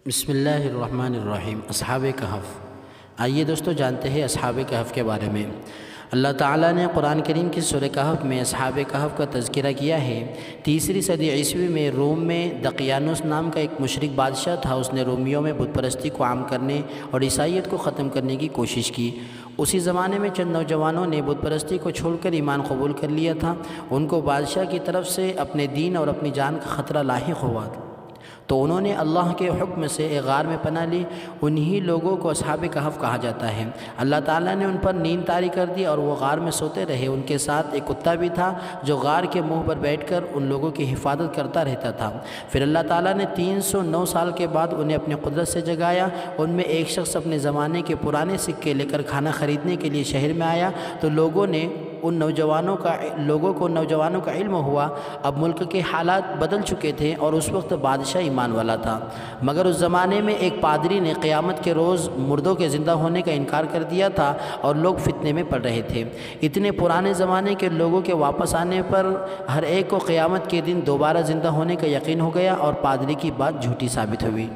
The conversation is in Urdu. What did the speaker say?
بسم اللہ الرحمن الرحیم۔ اصحاب کہف۔ آئیے دوستو جانتے ہیں اصحاب کہف کے بارے میں۔ اللہ تعالیٰ نے قرآن کریم کی سورہ کہف میں اصحاب کہف کا تذکرہ کیا ہے۔ 3 صدی عیسوی میں روم میں دقیانوس نام کا ایک مشرک بادشاہ تھا۔ اس نے رومیوں میں بت پرستی کو عام کرنے اور عیسائیت کو ختم کرنے کی کوشش کی۔ اسی زمانے میں چند نوجوانوں نے بت پرستی کو چھوڑ کر ایمان قبول کر لیا تھا۔ ان کو بادشاہ کی طرف سے اپنے دین اور اپنی جان کا خطرہ لاحق ہوا تھا، تو انہوں نے اللہ کے حکم سے ایک غار میں پناہ لی۔ انہی لوگوں کو اصحاب کہف کہا جاتا ہے۔ اللہ تعالیٰ نے ان پر نیند طاری کر دی اور وہ غار میں سوتے رہے۔ ان کے ساتھ ایک کتا بھی تھا جو غار کے منہ پر بیٹھ کر ان لوگوں کی حفاظت کرتا رہتا تھا۔ پھر اللہ تعالیٰ نے 309 سال کے بعد انہیں اپنی قدرت سے جگایا۔ ان میں ایک شخص اپنے زمانے کے پرانے سکے لے کر کھانا خریدنے کے لیے شہر میں آیا، تو لوگوں کو نوجوانوں کا علم ہوا۔ اب ملک کے حالات بدل چکے تھے اور اس وقت بادشاہ ایمان والا تھا، مگر اس زمانے میں ایک پادری نے قیامت کے روز مردوں کے زندہ ہونے کا انکار کر دیا تھا اور لوگ فتنے میں پڑ رہے تھے۔ اتنے پرانے زمانے کے لوگوں کے واپس آنے پر ہر ایک کو قیامت کے دن دوبارہ زندہ ہونے کا یقین ہو گیا اور پادری کی بات جھوٹی ثابت ہوئی۔